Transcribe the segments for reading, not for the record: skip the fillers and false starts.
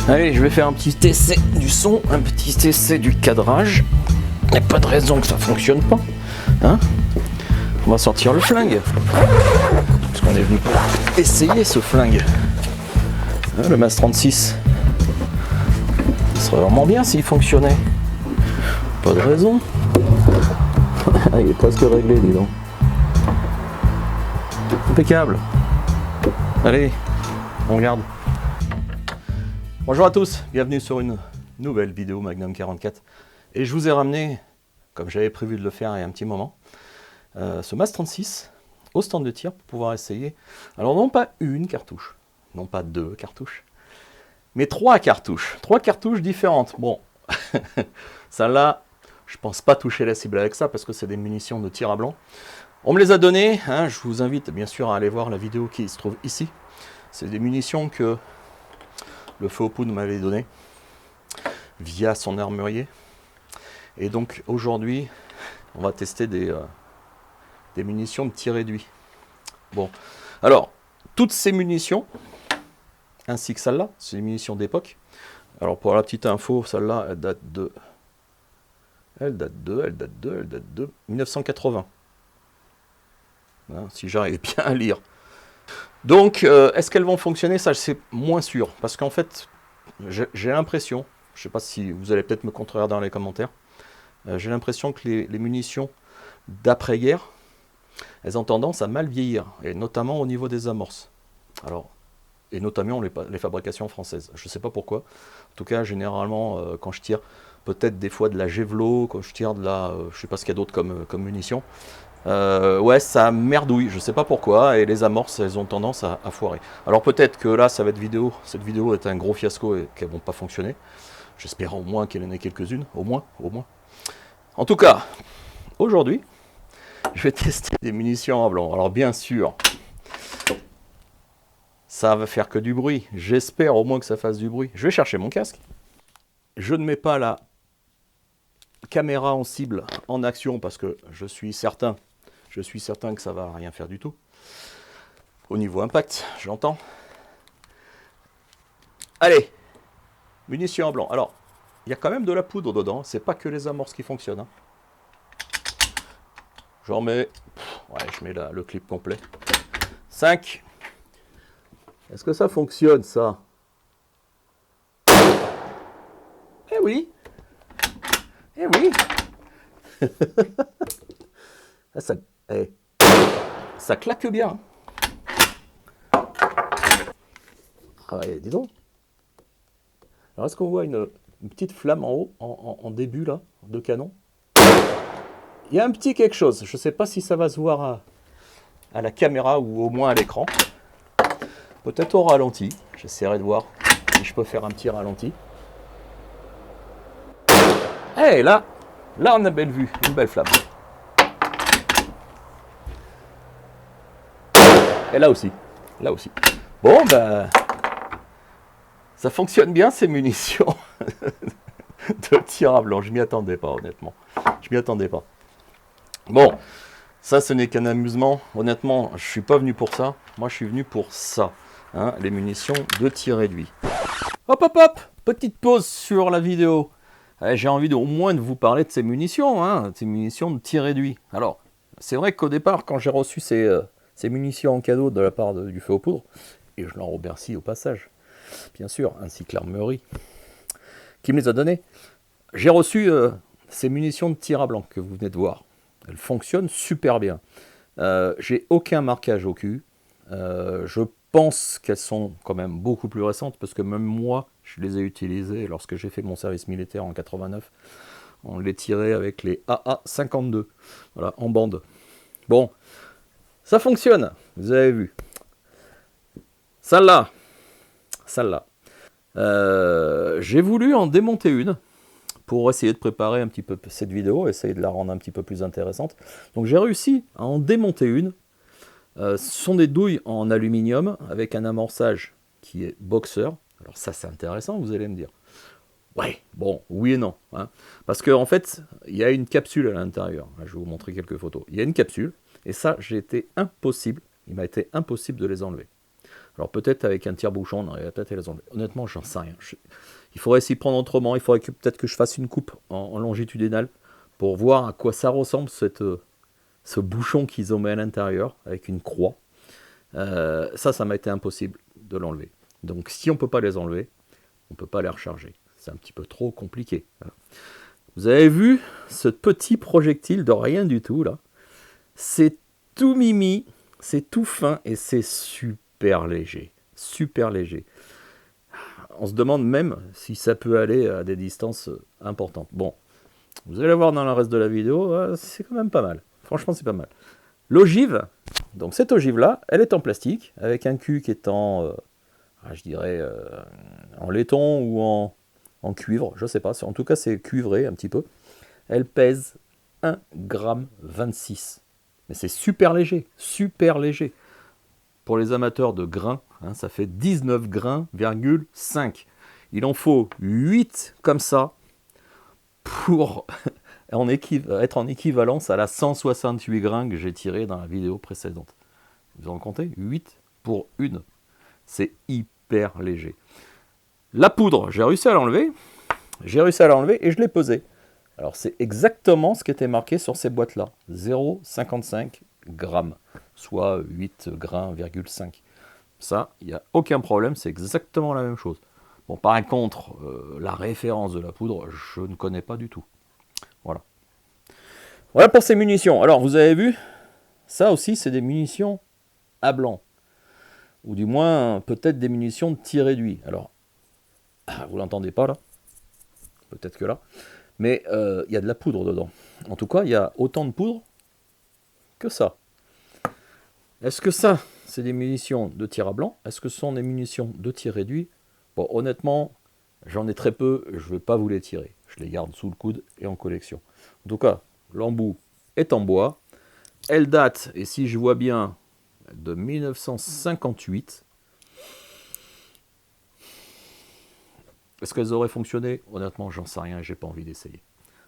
Allez, je vais faire un petit essai du son, un petit essai du cadrage. Il n'y a pas de raison que ça fonctionne pas. Hein? On va sortir le flingue. Parce qu'on est venu pour essayer ce flingue. Hein, le MAS 36. Ce serait vraiment bien s'il fonctionnait. Pas de raison. Il est presque réglé, dis donc. Impeccable. Allez, on regarde. Bonjour à tous, bienvenue sur une nouvelle vidéo Magnum 44. Et je vous ai ramené, comme j'avais prévu de le faire il y a un petit moment, ce MAS 36 au stand de tir pour pouvoir essayer. Alors non pas une cartouche, non pas deux cartouches, mais trois cartouches différentes. Bon, celle-là, je pense pas toucher la cible avec ça parce que c'est des munitions de tir à blanc. On me les a données, hein, je vous invite bien sûr à aller voir la vidéo qui se trouve ici. C'est des munitions que le feu aux poudres m'avait donné via son armurier. Et donc aujourd'hui, on va tester des munitions de tir réduit. Bon, alors, toutes ces munitions, ainsi que celle-là, c'est des munitions d'époque. Alors pour la petite info, celle-là, elle date de 1980. Hein, si j'arrive bien à lire. Donc, est-ce qu'elles vont fonctionner? Ça, c'est moins sûr. Parce qu'en fait, j'ai l'impression, je ne sais pas si vous allez peut-être me contredire dans les commentaires, j'ai l'impression que les munitions d'après-guerre, elles ont tendance à mal vieillir, et notamment au niveau des amorces. Alors, et notamment les fabrications françaises. Je ne sais pas pourquoi. En tout cas, généralement, quand je tire peut-être des fois de la Gévelo, quand je tire de la... je ne sais pas ce qu'il y a d'autre comme munitions. Ouais, ça merdouille, je sais pas pourquoi, et les amorces, elles ont tendance à foirer. Alors peut-être que là, cette vidéo est un gros fiasco et qu'elles vont pas fonctionner. J'espère au moins qu'il y en ait quelques-unes, au moins. En tout cas, aujourd'hui, je vais tester des munitions en blanc. Alors bien sûr, ça va faire que du bruit. J'espère au moins que ça fasse du bruit. Je vais chercher mon casque. Je ne mets pas la caméra en cible en action parce que je suis certain que ça va rien faire du tout. Au niveau impact, j'entends. Allez, munitions en blanc. Alors, il y a quand même de la poudre dedans, c'est pas que les amorces qui fonctionnent. Hein. J'en mets, ouais, je mets le clip complet. 5. Est-ce que ça fonctionne, ça? Eh oui. Eh oui. Ça claque bien. Ah ouais, dis donc. Alors est-ce qu'on voit une petite flamme en haut, en début là, de canon? Il y a un petit quelque chose. Je ne sais pas si ça va se voir à la caméra ou au moins à l'écran. Peut-être au ralenti. J'essaierai de voir si je peux faire un petit ralenti. Eh, là on a belle vue, une belle flamme. Et là aussi. Bon, ben, ça fonctionne bien ces munitions de tir à blanc. Je m'y attendais pas, honnêtement. Bon, ça, ce n'est qu'un amusement. Honnêtement, je suis pas venu pour ça. Moi, je suis venu pour ça. Hein, les munitions de tir réduit. Hop, petite pause sur la vidéo. J'ai envie au moins de vous parler de ces munitions, hein, ces munitions de tir réduit. Alors, c'est vrai qu'au départ, quand j'ai reçu ces munitions en cadeau de la part du feu aux poudres, et je l'en remercie au passage, bien sûr, ainsi que l'armurerie qui me les a données, j'ai reçu ces munitions de tir à blanc que vous venez de voir. Elles fonctionnent super bien. J'ai aucun marquage au cul. Je pense qu'elles sont quand même beaucoup plus récentes parce que même moi, je les ai utilisées lorsque j'ai fait mon service militaire en 89. On les tirait avec les AA-52, voilà, en bande. Bon, ça fonctionne, vous avez vu. Celle-là. J'ai voulu en démonter une pour essayer de préparer un petit peu cette vidéo, essayer de la rendre un petit peu plus intéressante. Donc j'ai réussi à en démonter une. Ce sont des douilles en aluminium avec un amorçage qui est boxer. Alors ça, c'est intéressant, vous allez me dire. Ouais, bon, oui et non. Hein. Parce qu'en fait, il y a une capsule à l'intérieur. Je vais vous montrer quelques photos. Il y a une capsule, et ça, il m'a été impossible de les enlever. Alors peut-être avec un tire-bouchon, on arriverait peut-être à les enlever. Honnêtement, j'en sais rien. Il faudrait s'y prendre autrement. Il faudrait peut-être que je fasse une coupe en longitudinale pour voir à quoi ça ressemble, ce bouchon qu'ils ont mis à l'intérieur avec une croix. Ça m'a été impossible de l'enlever. Donc si on ne peut pas les enlever, on ne peut pas les recharger. C'est un petit peu trop compliqué. Voilà. Vous avez vu ce petit projectile de rien du tout là? C'est tout mimi, c'est tout fin et c'est super léger. Super léger. On se demande même si ça peut aller à des distances importantes. Bon, vous allez voir dans le reste de la vidéo, c'est quand même pas mal. Franchement, c'est pas mal. L'ogive, donc cette ogive-là, elle est en plastique, avec un cul qui est en, je dirais, en laiton ou en cuivre, je sais pas. En tout cas, c'est cuivré un petit peu. Elle pèse 1,26 g. Mais c'est super léger, super léger. Pour les amateurs de grains, ça fait 19 grains,5. Il en faut 8 comme ça pour être en équivalence à la 168 grains que j'ai tiré dans la vidéo précédente. Vous en comptez 8 pour une. C'est hyper léger. La poudre, j'ai réussi à l'enlever. Et je l'ai pesée. Alors c'est exactement ce qui était marqué sur ces boîtes-là. 0,55 grammes, soit 8 grains,5. Ça, il n'y a aucun problème, c'est exactement la même chose. Bon, par contre, la référence de la poudre, je ne connais pas du tout. Voilà. Voilà pour ces munitions. Alors, vous avez vu, ça aussi, c'est des munitions à blanc. Ou du moins, peut-être des munitions de tir réduit. Alors, vous l'entendez pas là? Peut-être que là. Mais il y a de la poudre dedans. En tout cas, il y a autant de poudre que ça. Est-ce que ça, c'est des munitions de tir à blanc? Est-ce que ce sont des munitions de tir réduit? Bon, honnêtement, j'en ai très peu, je ne vais pas vous les tirer. Je les garde sous le coude et en collection. En tout cas, l'embout est en bois. Elle date, et si je vois bien, de 1958. Est-ce qu'elles auraient fonctionné? Honnêtement, j'en sais rien, j'ai pas envie d'essayer.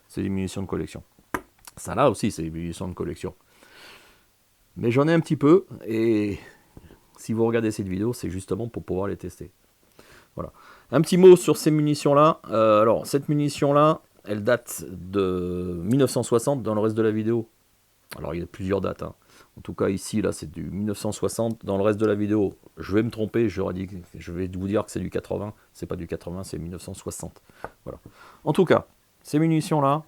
C'est des munitions de collection. Ça là aussi, c'est des munitions de collection. Mais j'en ai un petit peu, et si vous regardez cette vidéo, c'est justement pour pouvoir les tester. Voilà. Un petit mot sur ces munitions-là. Alors, cette munition-là, elle date de 1960 dans le reste de la vidéo. Alors, il y a plusieurs dates. En tout cas, ici, là, c'est du 1960. Dans le reste de la vidéo, je vais me tromper. Je vais vous dire que c'est du 80. C'est pas du 80, c'est 1960. Voilà. En tout cas, ces munitions-là,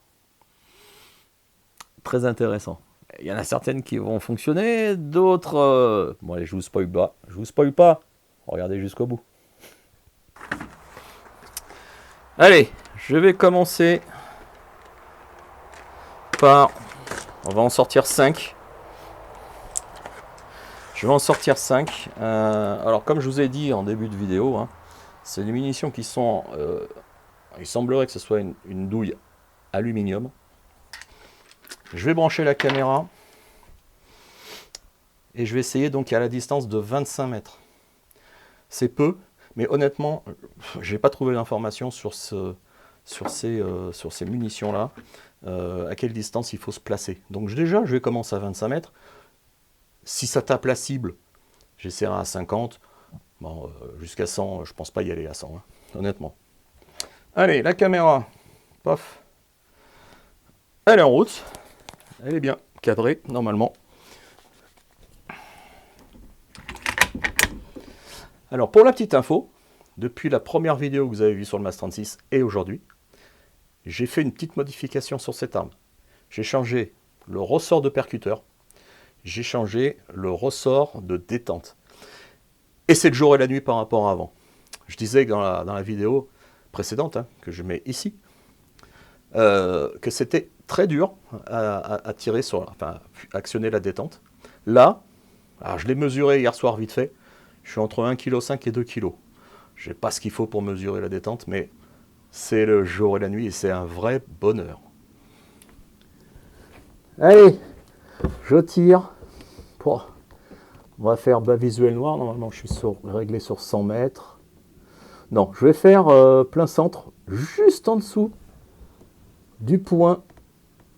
très intéressant. Il y en a certaines qui vont fonctionner, d'autres... Bon, allez, je vous spoil pas. Je vous spoil pas. Regardez jusqu'au bout. Allez, je vais commencer par... On va en sortir 5. Je vais en sortir 5. Alors, comme je vous ai dit en début de vidéo, c'est des munitions qui sont... il semblerait que ce soit une douille aluminium. Je vais brancher la caméra. Et je vais essayer donc à la distance de 25 mètres. C'est peu, mais honnêtement, je n'ai pas trouvé d'informations sur ces munitions-là. À quelle distance il faut se placer. Donc déjà, je vais commencer à 25 mètres. Si ça tape la cible, j'essaierai à 50. Bon, jusqu'à 100, je pense pas y aller à 100, honnêtement. Allez, la caméra, paf. Elle est en route. Elle est bien cadrée, normalement. Alors, pour la petite info, depuis la première vidéo que vous avez vue sur le MAS 36 et aujourd'hui, j'ai fait une petite modification sur cette arme. J'ai changé le ressort de percuteur, j'ai changé le ressort de détente. Et c'est le jour et la nuit par rapport à avant. Je disais dans la vidéo précédente, que je mets ici, que c'était très dur à tirer à actionner la détente. Là, alors je l'ai mesuré hier soir vite fait, je suis entre 1,5 kg et 2 kg. Je n'ai pas ce qu'il faut pour mesurer la détente, mais c'est le jour et la nuit et c'est un vrai bonheur. Allez, je tire. On va faire bas visuel noir. Normalement, je suis réglé sur 100 mètres. Non, je vais faire plein centre, juste en dessous du point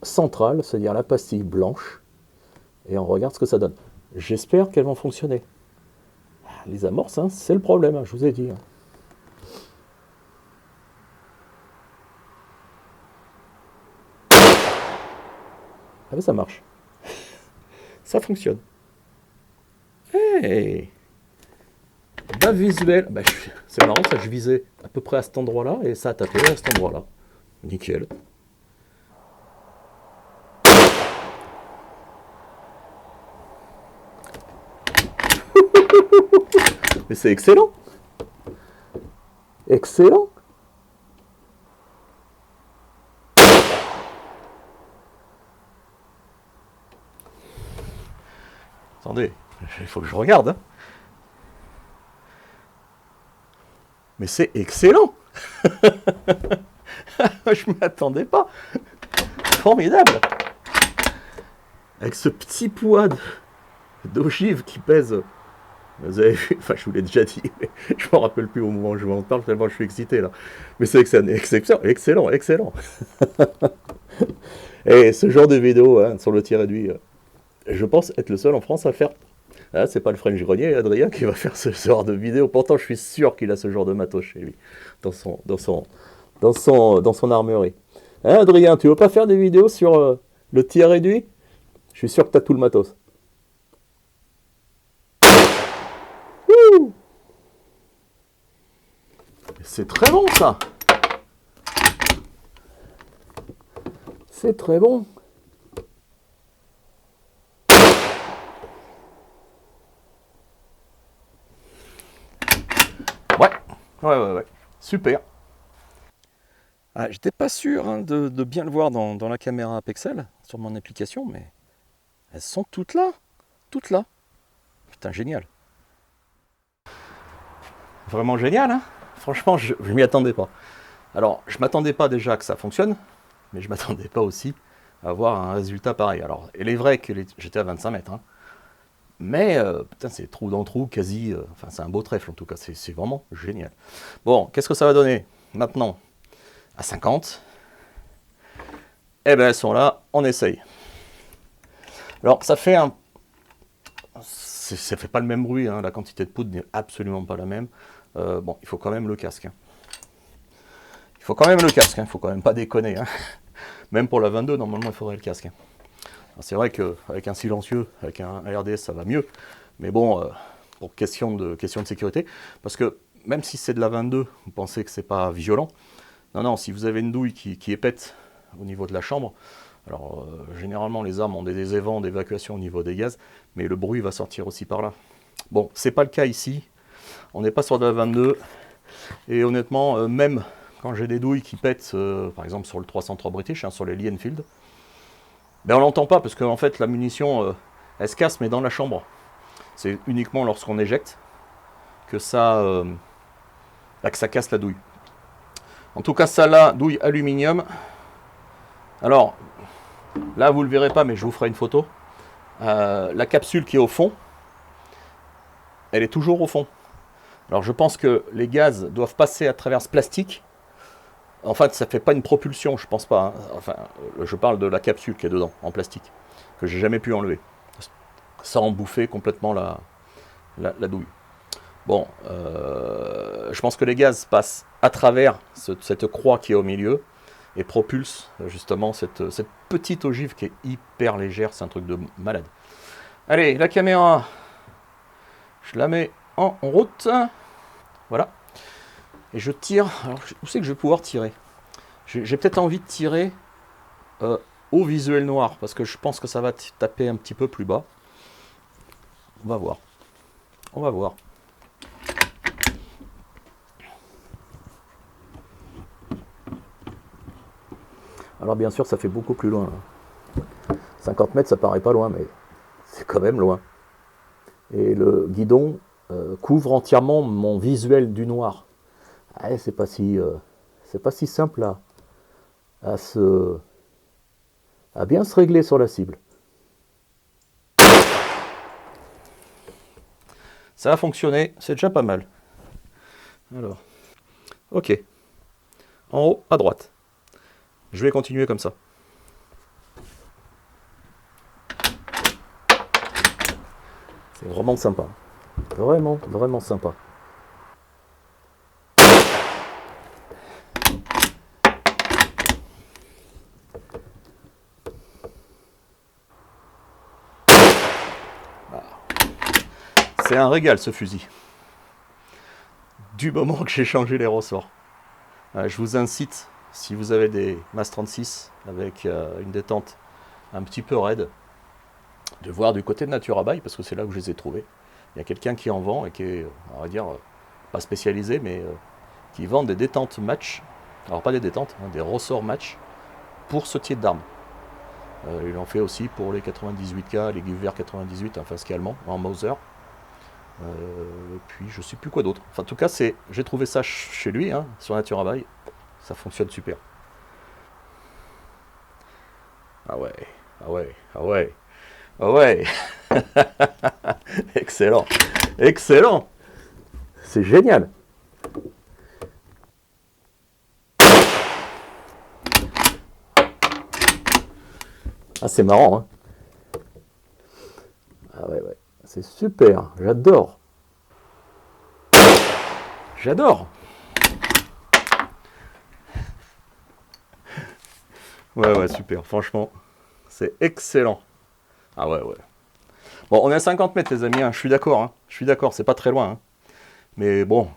central, c'est-à-dire la pastille blanche. Et on regarde ce que ça donne. J'espère qu'elles vont fonctionner. les amorces, hein, c'est le problème, hein, je vous ai dit. Hein. Ah ben ça marche. Ça fonctionne. Hey, bas visuel. Bah, c'est marrant, ça, je visais à peu près à cet endroit-là et ça a tapé à cet endroit-là. Nickel. Mais c'est excellent. Excellent. Attendez, il faut que je regarde. Hein. Mais c'est excellent. Je ne m'y attendais pas. Formidable. Avec ce petit poids d'ogive qui pèse. Vous avez vu, enfin je vous l'ai déjà dit, mais je ne me rappelle plus au moment où je m'en parle, tellement je suis excité là. Mais c'est excellent, excellent, excellent. Et ce genre de vidéo hein, sur le tir réduit, je pense être le seul en France à faire. Ah, c'est pas le French Grenier, Adrien, qui va faire ce genre de vidéo. Pourtant, je suis sûr qu'il a ce genre de matos chez lui, dans son armurerie. Hein, Adrien, tu veux pas faire des vidéos sur le tir réduit? Je suis sûr que tu as tout le matos. C'est très bon, ça. C'est très bon. Ouais. Super. Ah, j'étais pas sûr hein, de bien le voir dans la caméra Pexel sur mon application, mais elles sont toutes là. Toutes là. Putain, génial. Vraiment génial, hein. Franchement, je m'y attendais pas. Alors, je m'attendais pas déjà que ça fonctionne, mais je m'attendais pas aussi à avoir un résultat pareil. Alors, il est vrai que j'étais à 25 mètres, hein. Mais, putain, c'est trou dans trou, quasi... enfin, c'est un beau trèfle, en tout cas. C'est vraiment génial. Bon, qu'est-ce que ça va donner maintenant? À 50. Eh ben, elles sont là, on essaye. Alors, ça fait un... Ça fait pas le même bruit, hein. La quantité de poudre n'est absolument pas la même. Bon, il faut quand même le casque. Hein. Il faut quand même le casque, il ne faut quand même pas déconner. Hein. Même pour la 22, normalement, il faudrait le casque. Hein. C'est vrai qu'avec un silencieux, avec un RDS, ça va mieux. Mais bon, pour question de sécurité, parce que même si c'est de la 22, vous pensez que c'est pas violent. Non, si vous avez une douille qui épète au niveau de la chambre, alors généralement les armes ont des évents d'évacuation au niveau des gaz, mais le bruit va sortir aussi par là. Bon, c'est pas le cas ici. On n'est pas sur de la 22. Et honnêtement, même quand j'ai des douilles qui pètent, par exemple sur le 303 British, hein, sur les Lee Enfield, ben on l'entend pas parce qu'en fait la munition, elle se casse, mais dans la chambre. C'est uniquement lorsqu'on éjecte que ça casse la douille. En tout cas, ça là, douille aluminium. Alors, là vous le verrez pas, mais je vous ferai une photo. La capsule qui est au fond, elle est toujours au fond. Alors je pense que les gaz doivent passer à travers ce plastique. En fait, ça ne fait pas une propulsion, je pense pas. Hein. Enfin, je parle de la capsule qui est dedans, en plastique, que j'ai jamais pu enlever. Sans bouffer complètement la douille. Bon, je pense que les gaz passent à travers cette croix qui est au milieu et propulsent justement cette petite ogive qui est hyper légère. C'est un truc de malade. Allez, la caméra, je la mets en route. Voilà. Et je tire. Alors, où c'est que je vais pouvoir tirer? J'ai peut-être envie de tirer au visuel noir, parce que je pense que ça va taper un petit peu plus bas. On va voir. On va voir. Alors bien sûr, ça fait beaucoup plus loin. 50 mètres, ça paraît pas loin, mais c'est quand même loin. Et le guidon couvre entièrement mon visuel du noir. Ah, c'est pas si simple à bien se régler sur la cible. Ça a fonctionné, c'est déjà pas mal. Alors, ok. En haut, à droite. Je vais continuer comme ça. C'est vraiment sympa. Vraiment, vraiment sympa. C'est un régal ce fusil. Du moment que j'ai changé les ressorts. Je vous incite, si vous avez des MAS 36 avec une détente un petit peu raide, de voir du côté de Naturabuy, parce que c'est là où je les ai trouvés. Il y a quelqu'un qui en vend et qui est, on va dire, pas spécialisé, mais qui vend des détentes match. Alors pas des détentes, hein, des ressorts match pour ce type d'arme. Il en fait aussi pour les 98K, les Gewehr 98, enfin ce qui est allemand, en Mauser. Et puis je sais plus quoi d'autre. Enfin, en tout cas, j'ai trouvé ça chez lui, hein, sur Naturabuy. Ça fonctionne super. Ah ouais, ah ouais, ah ouais, ah ouais. Excellent, excellent. C'est génial. Ah, c'est marrant, hein. Ah ouais, ouais. C'est super. J'adore. J'adore. Ouais, ouais, super. Franchement, c'est excellent. Ah ouais, ouais. Bon, on est à 50 mètres, les amis. Hein. Je suis d'accord. Hein. Je suis d'accord. C'est pas très loin. Hein. Mais bon.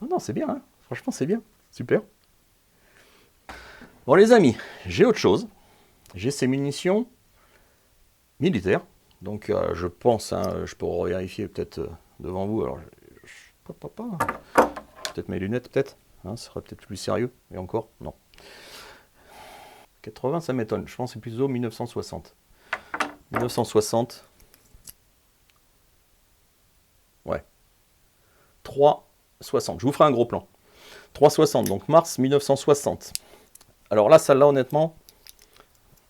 Non, non, c'est bien. Hein. Franchement, c'est bien. Super. Bon, les amis, j'ai autre chose. J'ai ces munitions militaires. Donc, je pense, hein, je pourrais vérifier peut-être devant vous. Alors, peut-être mes lunettes, peut-être. Hein, ce serait peut-être plus sérieux. Et encore, non. 80, ça m'étonne. Je pense que c'est plutôt 1960. 1960. Ouais. 3,60. Je vous ferai un gros plan. 3,60, donc mars 1960. Alors là, celle-là, honnêtement,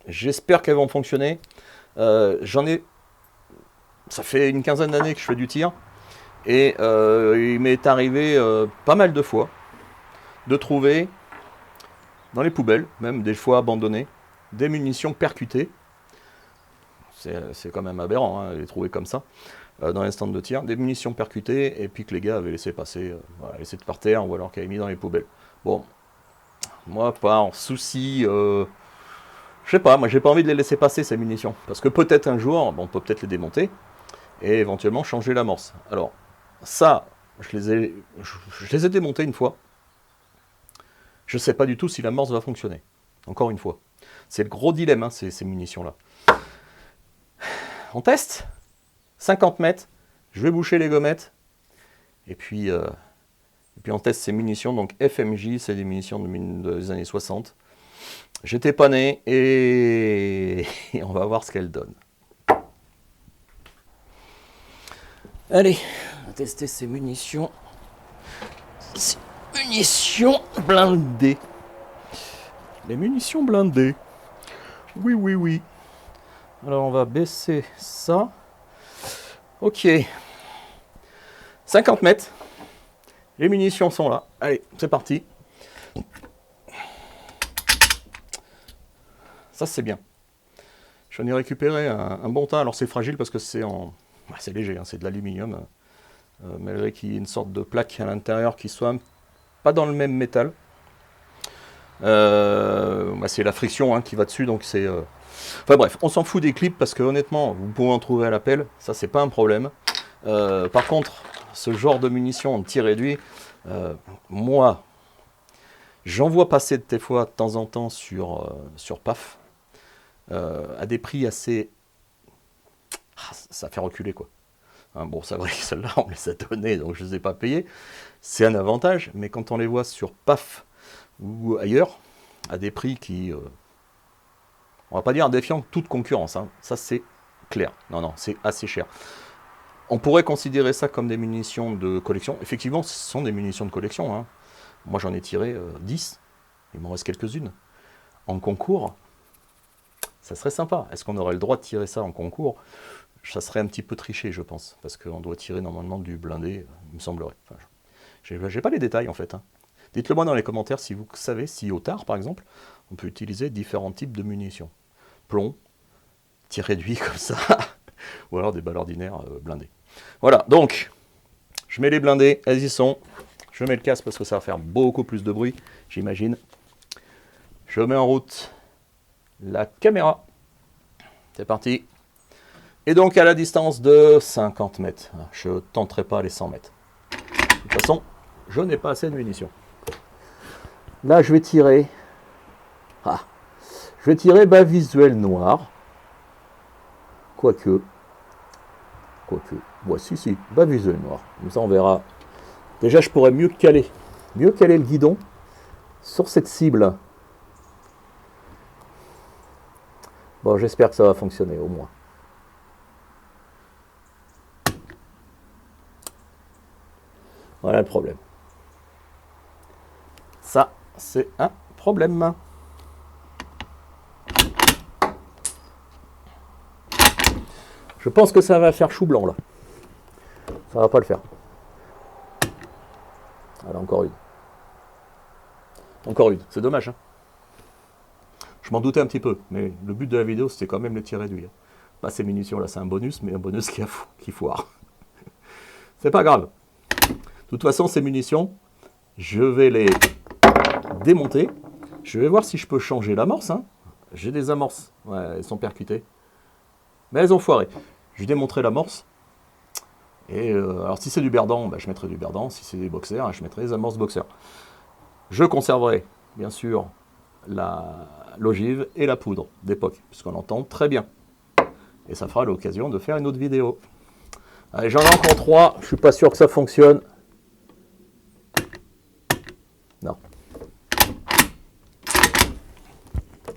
j'espère qu'elles vont fonctionner. J'en ai... Ça fait une quinzaine d'années que je fais du tir. Et il m'est arrivé pas mal de fois de trouver, dans les poubelles, même des fois abandonnées, des munitions percutées. C'est quand même aberrant, hein, les trouver comme ça, dans les stands de tir. Des munitions percutées, et puis que les gars avaient laissé passer, voilà, laissé par terre, ou alors qu'ils avaient mis dans les poubelles. Bon, moi, pas en souci... je sais pas, moi j'ai pas envie de les laisser passer ces munitions. Parce que peut-être un jour, bon, on peut peut-être les démonter, et éventuellement changer l'amorce. Alors, ça, je les ai démontés une fois. Je sais pas du tout si l'amorce va fonctionner. Encore une fois. C'est le gros dilemme, hein, ces munitions-là. On teste 50 mètres, je vais boucher les gommettes, et puis on teste ces munitions, donc FMJ, c'est des munitions des années 60. J'étais pas né, et on va voir ce qu'elles donnent. Allez, on va tester ces munitions. Ces munitions blindées. Les munitions blindées. Oui, oui, oui. Alors on va baisser ça. Ok. 50 mètres. Les munitions sont là. Allez, c'est parti. Ça c'est bien. J'en ai récupéré un bon tas. Alors c'est fragile parce que c'est en... c'est léger, hein, c'est de l'aluminium. Malgré qu'il y ait une sorte de plaque à l'intérieur qui soit pas dans le même métal. C'est la friction, hein, qui va dessus, donc c'est... Enfin bref, on s'en fout des clips parce que honnêtement, vous pouvez en trouver à l'appel, ça c'est pas un problème. Par contre, ce genre de munitions en tir réduit, moi, j'en vois passer des fois de temps en temps sur PAF, à des prix assez... ça fait reculer quoi. Hein, bon, c'est vrai que celles-là, on les a données, donc je ne les ai pas payées. C'est un avantage, mais quand on les voit sur PAF ou ailleurs, à des prix qui... on va pas dire défiant toute concurrence, hein. Ça c'est clair. Non, non, c'est assez cher. On pourrait considérer ça comme des munitions de collection. Effectivement, ce sont des munitions de collection. Hein. Moi, j'en ai tiré 10. Il m'en reste quelques-unes. En concours, ça serait sympa. Est-ce qu'on aurait le droit de tirer ça en concours? Ça serait un petit peu triché, je pense. Parce qu'on doit tirer normalement du blindé, il me semblerait. Enfin, j'ai pas les détails, en fait. Hein. Dites-le moi dans les commentaires si vous savez si au tard, par exemple, on peut utiliser différents types de munitions. Plomb, tir réduit comme ça, ou alors des balles ordinaires blindées. Voilà, donc, Je mets les blindés, elles y sont. Je mets le casque parce que ça va faire beaucoup plus de bruit, j'imagine. Je mets en route la caméra. C'est parti. Et donc à la distance de 50 mètres. Je ne tenterai pas les 100 mètres. De toute façon, je n'ai pas assez de munitions. Là, je vais tirer. Ah, je vais tirer bas visuel noir. Quoique. Ouais, si, bas visuel noir. Comme ça, on verra. Déjà, je pourrais mieux caler le guidon sur cette cible. Bon, j'espère que ça va fonctionner au moins. Voilà le problème. Ça, c'est un problème. Je pense que ça va faire chou blanc là. Ça va pas le faire. Voilà, encore une. Encore une. C'est dommage. Hein. Je m'en doutais un petit peu, mais le but de la vidéo, c'était quand même les tirs réduits. Pas ces munitions là, c'est un bonus, mais un bonus qui foire. C'est pas grave. De toute façon, ces munitions, je vais les démonter. Je vais voir si je peux changer l'amorce. Hein. J'ai des amorces. Ouais, elles sont percutées. Mais elles ont foiré. Je vais démontrer l'amorce. Et alors si c'est du Berdan, bah, je mettrai du Berdan. Si c'est des boxers, je mettrai des amorces boxers. Je conserverai, bien sûr, l'ogive et la poudre d'époque, puisqu'on entend très bien. Et ça fera l'occasion de faire une autre vidéo. Allez, j'en ai encore 3. Je suis pas sûr que ça fonctionne. Non.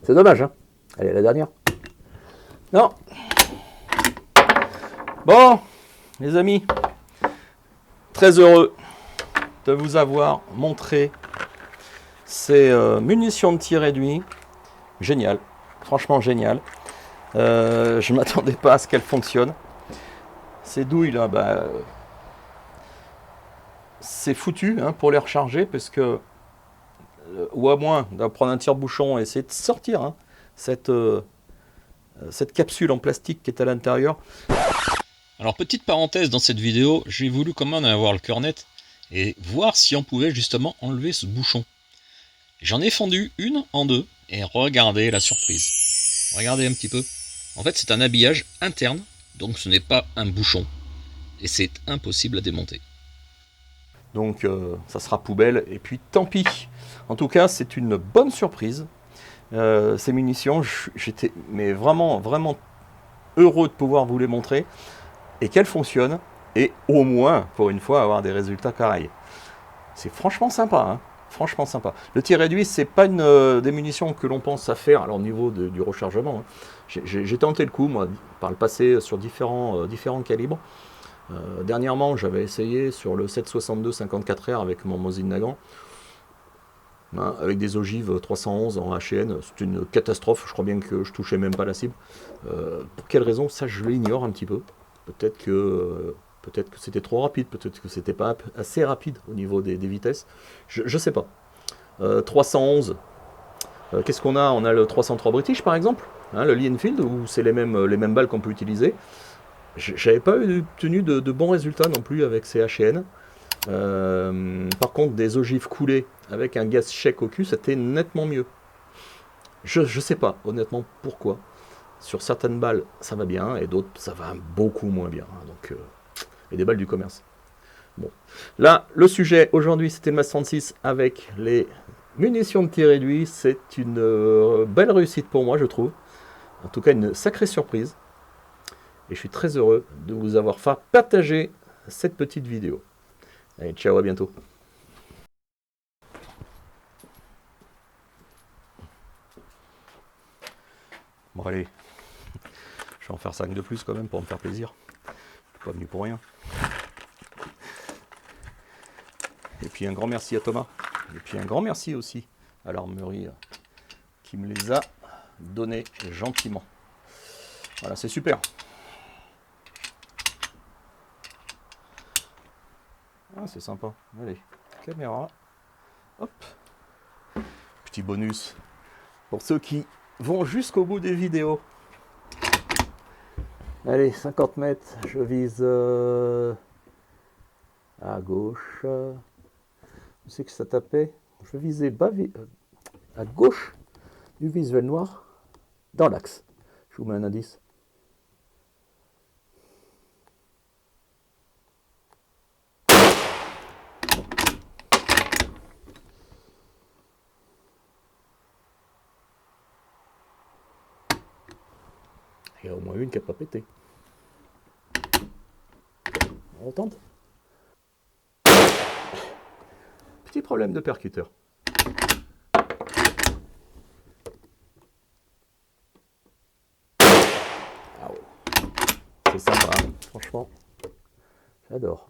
C'est dommage, hein. Allez, la dernière. Non. Bon, les amis, très heureux de vous avoir montré ces munitions de tir réduit. Génial, franchement génial. Je ne m'attendais pas à ce qu'elles fonctionnent. Ces douilles là, bah, c'est foutu hein, pour les recharger parce que, ou à moins de prendre un tire-bouchon et essayer de sortir hein, cette capsule en plastique qui est à l'intérieur. Alors petite parenthèse dans cette vidéo, j'ai voulu quand même avoir le cœur net et voir si on pouvait justement enlever ce bouchon. J'en ai fendu une en deux et regardez la surprise. Regardez un petit peu. En fait c'est un habillage interne, donc ce n'est pas un bouchon. Et c'est impossible à démonter. Donc ça sera poubelle et puis tant pis. En tout cas c'est une bonne surprise. Ces munitions, j'étais mais vraiment heureux de pouvoir vous les montrer. Et qu'elle fonctionne, et au moins, pour une fois, avoir des résultats pareils. C'est franchement sympa, hein, franchement sympa. Le tir réduit, c'est pas des munitions que l'on pense à faire, alors au niveau du rechargement. Hein. J'ai tenté le coup, moi, par le passé, sur différents calibres. Dernièrement, j'avais essayé sur le 7,62 54R avec mon Mosin Nagant, hein, avec des ogives 311 en HN. C'est une catastrophe, je crois bien que je touchais même pas la cible. Pour quelle raison, ça je l'ignore un petit peu. Peut-être que c'était trop rapide, peut-être que c'était pas assez rapide au niveau des vitesses. Je sais pas. 311, qu'est-ce qu'on a? On a le 303 British par exemple, hein, le Lee Enfield, où c'est les mêmes balles qu'on peut utiliser. J'avais pas obtenu de bons résultats non plus avec ces HN. Par contre, des ogives coulées avec un gaz chèque au cul, c'était nettement mieux. Je sais pas, honnêtement, pourquoi. Sur certaines balles, ça va bien, et d'autres, ça va beaucoup moins bien. Donc, et des balles du commerce. Bon. Là, le sujet aujourd'hui, c'était le MAS 36 avec les munitions de tir réduit. C'est une belle réussite pour moi, je trouve. En tout cas, une sacrée surprise. Et je suis très heureux de vous avoir fait partager cette petite vidéo. Allez, ciao, à bientôt. Bon, allez. Je vais en faire 5 de plus quand même pour me faire plaisir. Je suis pas venu pour rien. Et puis un grand merci à Thomas. Et puis un grand merci aussi à l'armerie qui me les a donnés gentiment. Voilà, c'est super. Ah, c'est sympa. Allez, caméra. Hop. Petit bonus pour ceux qui vont jusqu'au bout des vidéos. Allez, 50 mètres, je vise À gauche. Je sais que ça tapait. Je visais bas, à gauche du visuel noir, dans l'axe. Je vous mets un indice. Il y a au moins une qui n'a pas pété. On tente. Petit problème de percuteur. Ah ouais. C'est sympa, hein. Franchement, j'adore.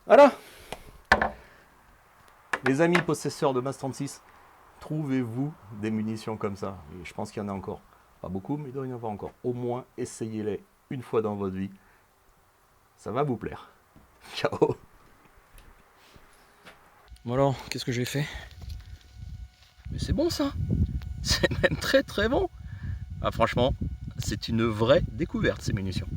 Voilà. Les amis possesseurs de MAS 36, trouvez-vous des munitions comme ça. Et je pense qu'il y en a encore. Pas beaucoup, mais il doit y en avoir encore. Au moins, essayez-les une fois dans votre vie. Ça va vous plaire. Ciao. Bon alors, qu'est-ce que j'ai fait? Mais c'est bon ça. C'est même très très bon. Ah franchement, c'est une vraie découverte ces munitions.